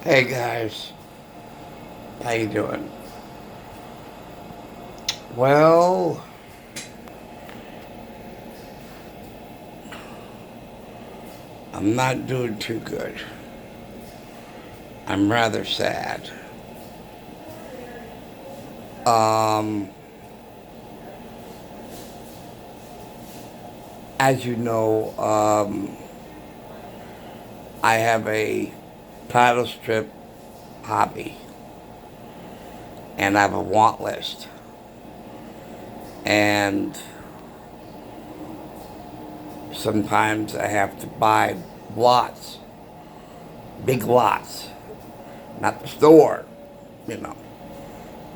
Hey guys, how you doing? Well, I'm not doing too good. I'm rather sad. Um, as you know, I have a paddle strip hobby, and I have a want list. And sometimes I have to buy lots, big lots, not the store, you know,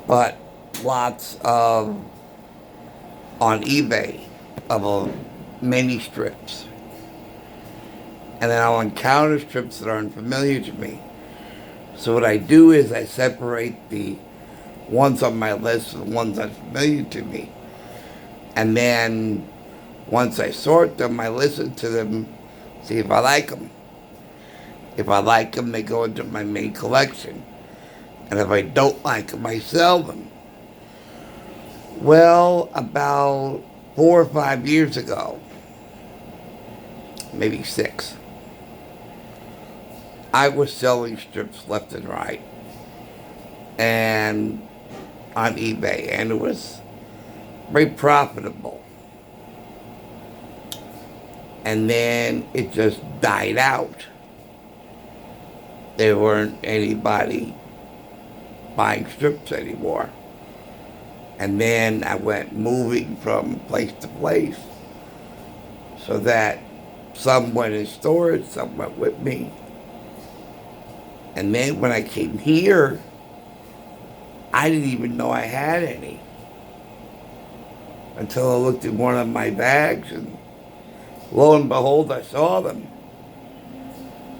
but lots of on eBay of many strips. And then I'll encounter strips that are unfamiliar to me. So what I do is I separate the ones on my list from the ones that's familiar to me. And then once I sort them, I listen to them, see if I like them. If I like them, they go into my main collection. And if I don't like them, I sell them. Well, about 4 or 5 years ago, maybe six, I was selling strips left and right. And on eBay, and it was very profitable. And then it just died out. There weren't anybody buying strips anymore. And then I went moving from place to place so that some went in storage, some went with me. And then when I came here, I didn't even know I had any until I looked in one of my bags, and lo and behold, I saw them.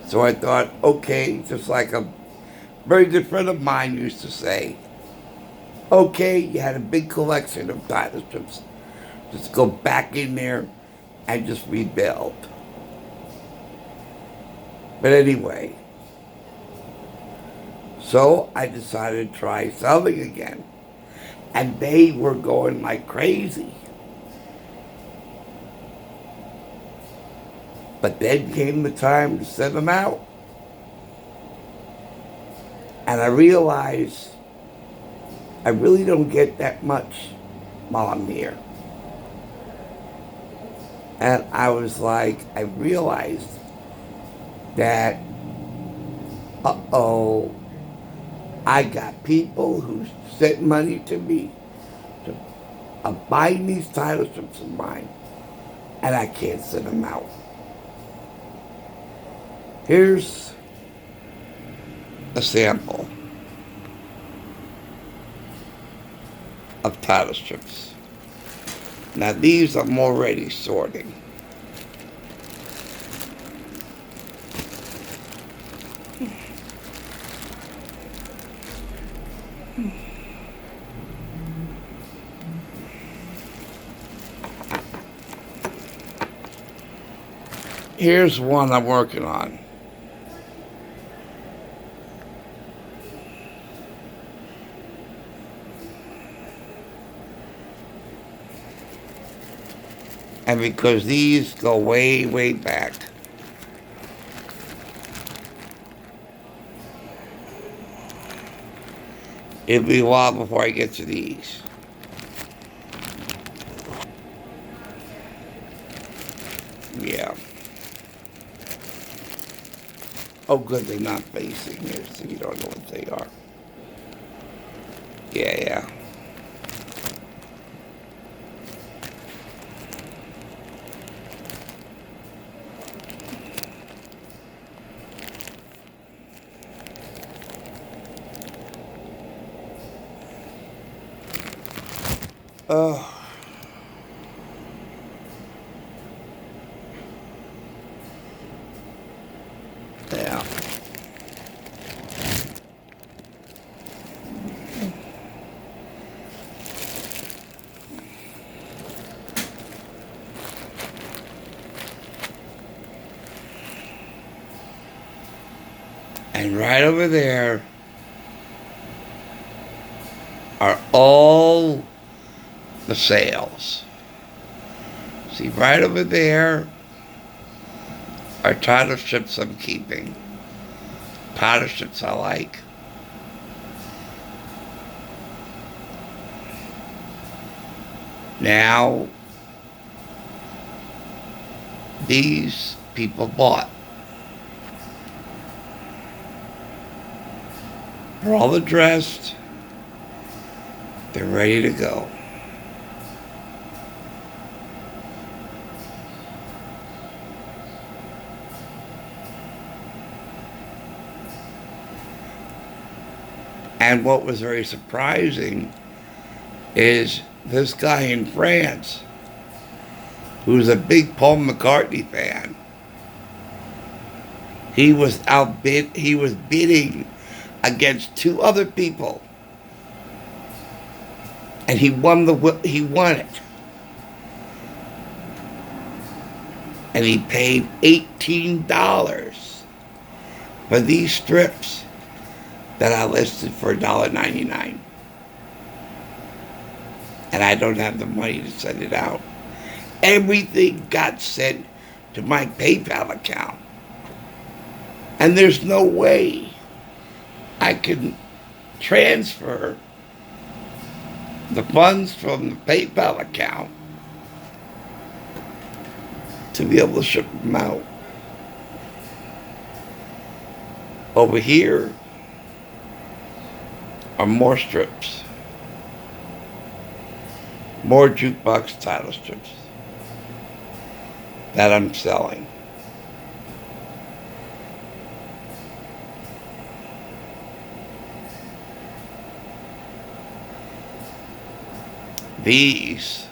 So I thought, okay, just like a very good friend of mine used to say, okay, you had a big collection of title strips. Just go back in there and just rebuild. But anyway, so I decided to try selling again. And they were going like crazy. But then came the time to send them out. And I realized I really don't get that much while I'm here. And I was like, I realized that, uh-oh, I got people who sent money to me to buying these title strips of mine, and I can't send them out. Here's a sample of title strips. Now these I'm already sorting. Here's one I'm working on. And because these go way, way back, it'll be a while before I get to these. Yeah. Oh, good, they're not facing here, so you don't know what they are. Yeah, yeah. Oh, yeah. And right over there are all the sales. See, right over there are title strips I'm keeping. Title strips I like. Now, these people bought. They're all addressed. They're ready to go. And what was very surprising is this guy in France, who's a big Paul McCartney fan, he was bidding against two other people, and he won it. And he paid $18 for these strips that I listed for $1.99. And I don't have the money to send it out. Everything got sent to my PayPal account. And there's no way I can transfer the funds from the PayPal account to be able to ship them out. Over here are more strips. More Jukebox title strips that I'm selling. These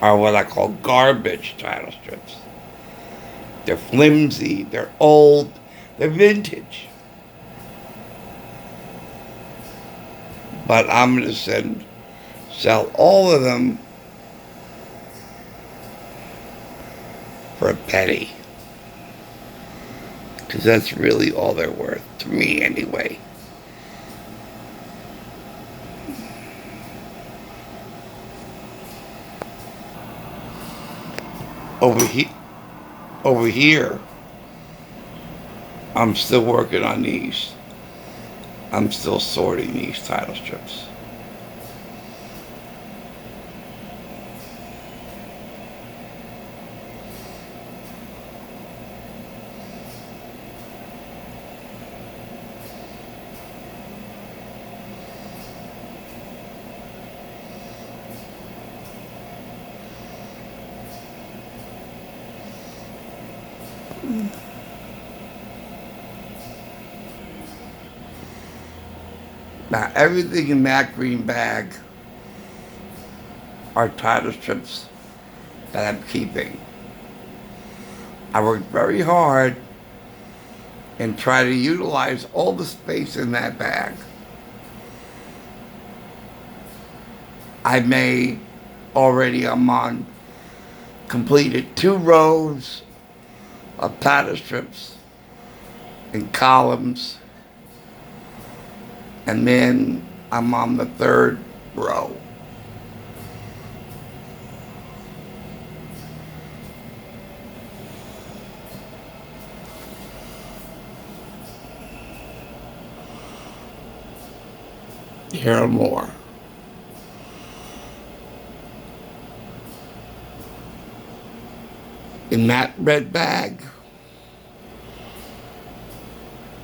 are what I call garbage title strips. They're flimsy, they're old, they're vintage. But I'm going to sell all of them for a penny. Because that's really all they're worth, to me anyway. Over here, I'm still working on these. I'm still sorting these title strips. Now, everything in that green bag are title strips that I'm keeping. I worked very hard and try to utilize all the space in that bag. I'm on completed 2 rows of title strips and columns, and then I'm on the 3rd row. Here are more. In that red bag,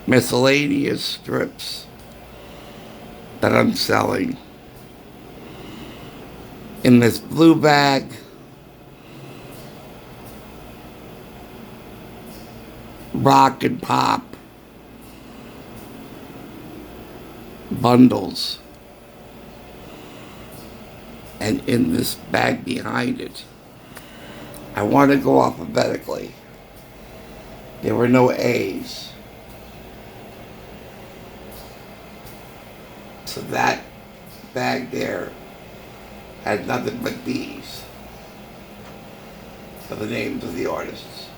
miscellaneous strips that I'm selling. In this blue bag, rock and pop bundles. And in this bag behind it, I want to go alphabetically. There were no A's. So that bag there had nothing but B's for the names of the artists.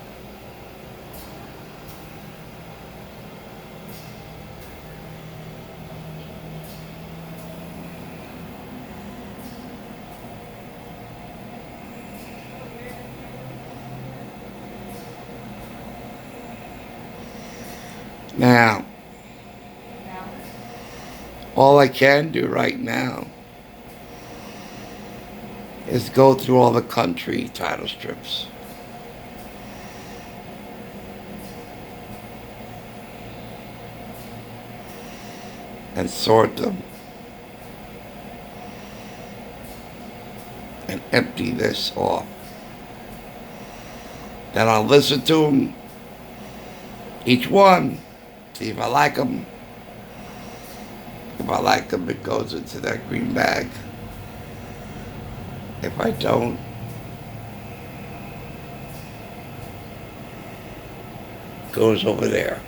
Now, all I can do right now is go through all the country title strips. And sort them. And empty this off. Then I'll listen to them, each one, see if I like them. If I like them, it goes into that green bag. If I don't, it goes over there.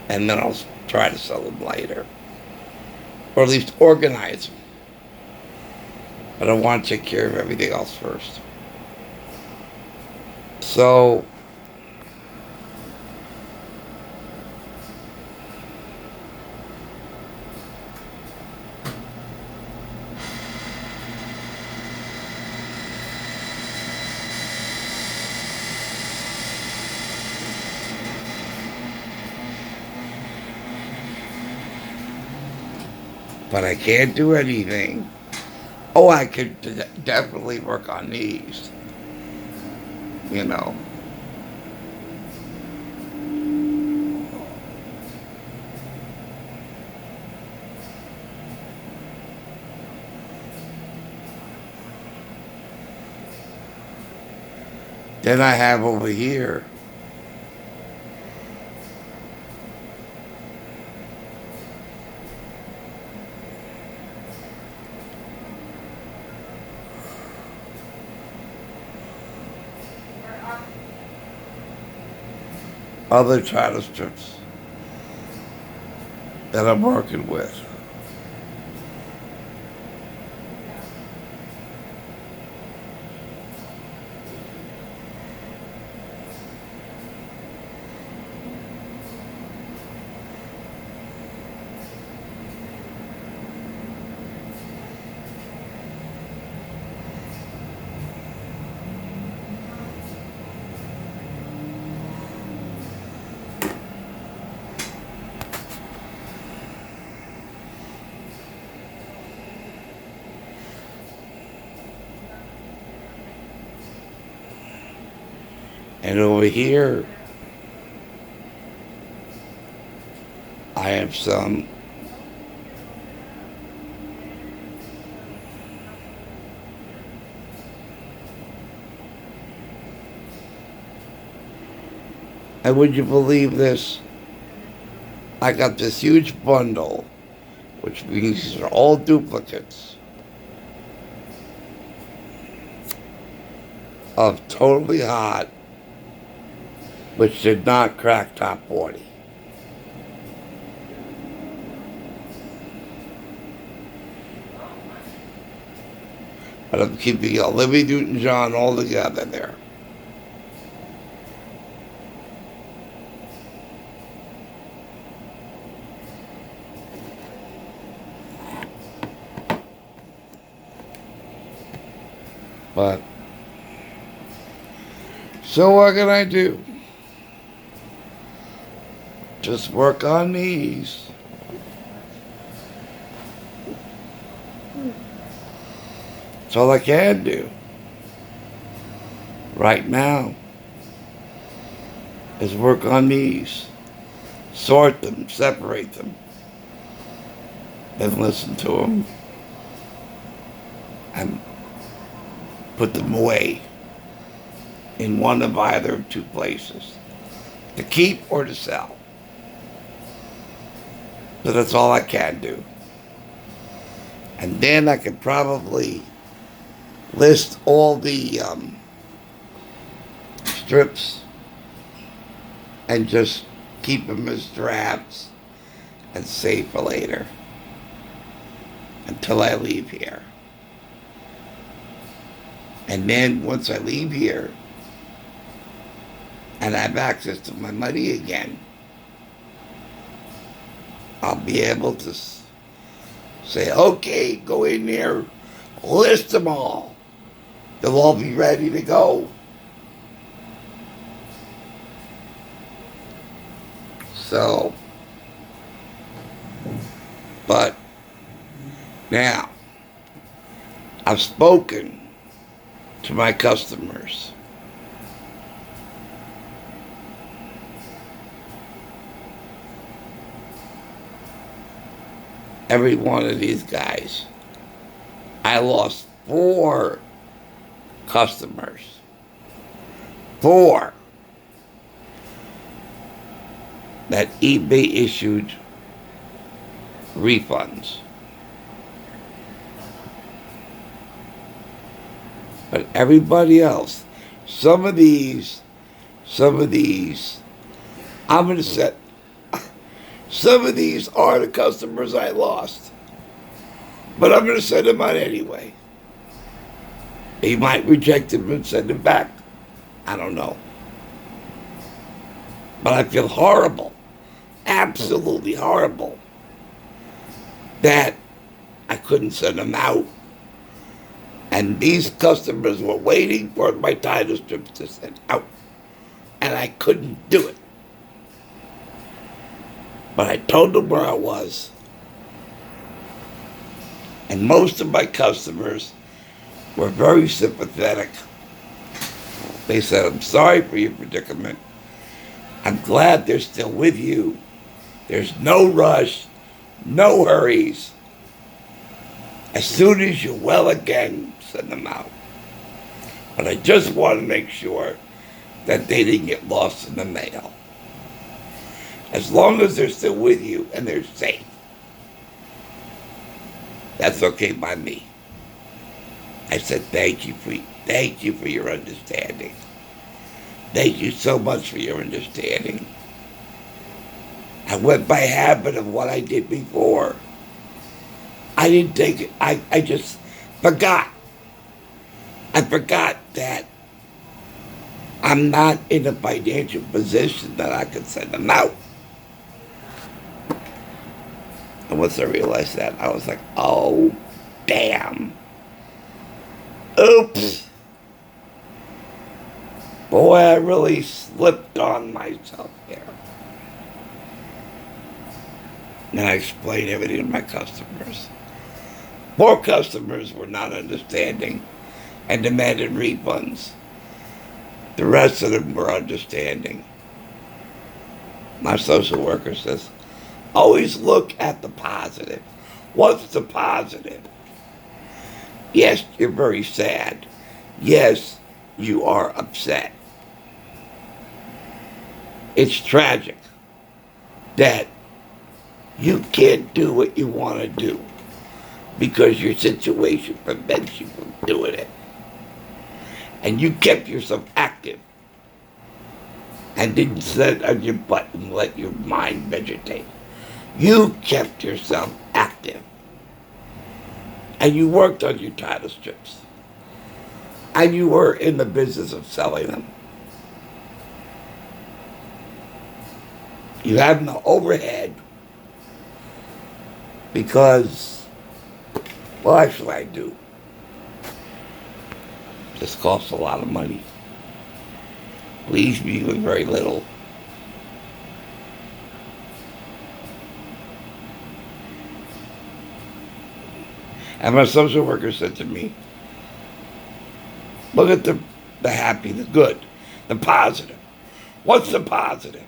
And then I'll try to sell them later. Or at least organize them. But I want to take care of everything else first. So, but I can't do anything. Oh, I could definitely work on these. You know. Then I have over here other title strips that I'm working with. And over here, I have some and would you believe this? I got this huge bundle, which means these are all duplicates of Totally Hot, which did not crack top 40. But I'm keeping Olivia Newton-John all together there. But, so what can I do? Just work on these. That's all I can do right now is work on these. Sort them, separate them, then listen to them and put them away in one of either two places, to keep or to sell. So that's all I can do. And then I could probably list all the strips and just keep them as drafts and save for later until I leave here. And then once I leave here and I have access to my money again, I'll be able to say, okay, go in there, list them all. They'll all be ready to go. So, but now, I've spoken to my customers. Every one of these guys. I lost 4 customers. 4 that eBay issued refunds. But everybody else, some of these, I'm going to set, some of these are the customers I lost. But I'm going to send them out anyway. He might reject them and send them back. I don't know. But I feel horrible, absolutely horrible, that I couldn't send them out. And these customers were waiting for my title strips to send out. And I couldn't do it. But I told them where I was. And most of my customers were very sympathetic. They said, I'm sorry for your predicament. I'm glad they're still with you. There's no rush, no hurries. As soon as you're well again, send them out. But I just want to make sure that they didn't get lost in the mail. As long as they're still with you and they're safe, that's okay by me. I said, thank you for your understanding. Thank you so much for your understanding. I went by habit of what I did before. I didn't take it. I just forgot. I forgot that I'm not in a financial position that I could send them out. And once I realized that, I was like, oh, damn. Oops. Boy, I really slipped on myself here. And I explained everything to my customers. 4 customers were not understanding and demanded refunds. The rest of them were understanding. My social worker says, always look at the positive. What's the positive? Yes, you're very sad. Yes, you are upset. It's tragic that you can't do what you want to do because your situation prevents you from doing it. And you kept yourself active and didn't sit on your butt and let your mind vegetate. You kept yourself active. And you worked on your title strips. And you were in the business of selling them. You have no overhead because, well, actually I do. This costs a lot of money. Leaves me with very little. And my social worker said to me, look at the happy, the good, the positive. What's the positive?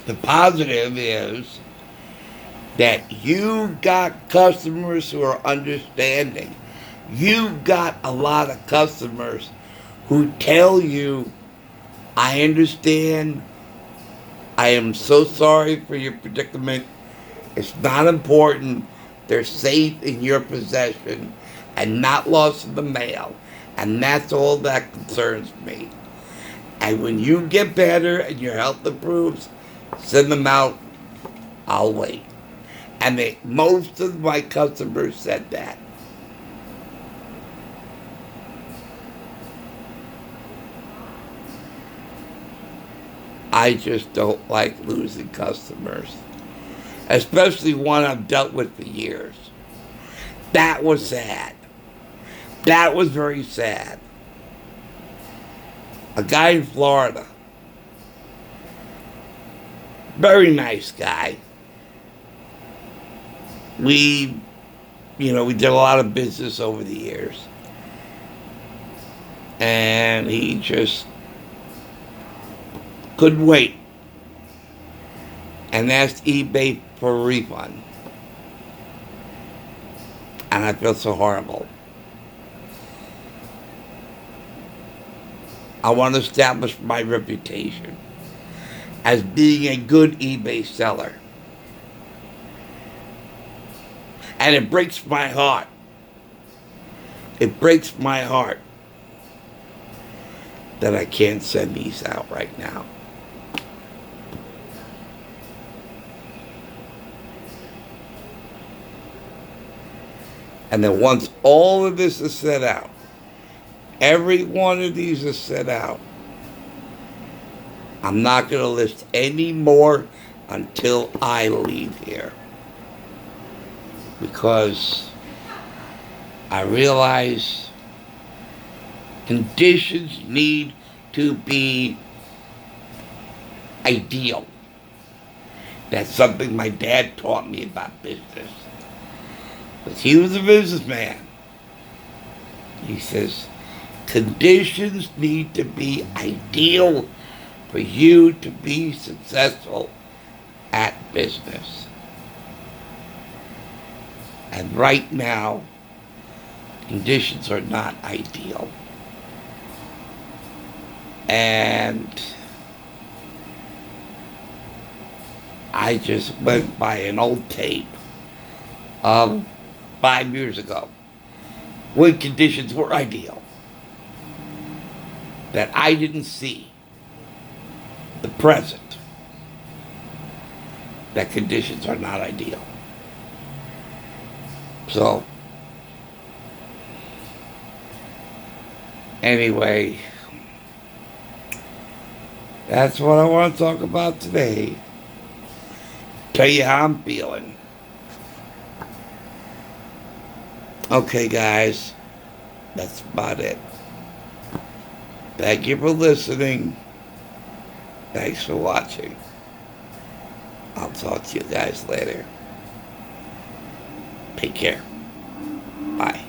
The positive is that you got customers who are understanding. You got a lot of customers who tell you, I understand. I am so sorry for your predicament. It's not important. They're safe in your possession and not lost in the mail. And that's all that concerns me. And when you get better and your health improves, send them out. I'll wait. And most of my customers said that. I just don't like losing customers. Especially one I've dealt with for years. That was sad. That was very sad. A guy in Florida Very nice guy. We did a lot of business over the years. And he just couldn't wait and asked eBay for a refund. And I felt so horrible. I want to establish my reputation as being a good eBay seller. And it breaks my heart. It breaks my heart that I can't send these out right now. And then once all of this is set out, every one of these is set out, I'm not going to list any more until I leave here. Because I realize conditions need to be ideal. That's something my dad taught me about business. Because he was a businessman. He says, conditions need to be ideal for you to be successful at business. And right now, conditions are not ideal. And I just went by an old tape of 5 years ago when conditions were ideal that I didn't see the present, that conditions are not ideal. So, anyway, that's what I want to talk about today. Tell you how I'm feeling. Okay, guys, that's about it. Thank you for listening. Thanks for watching. I'll talk to you guys later. Take care. Bye.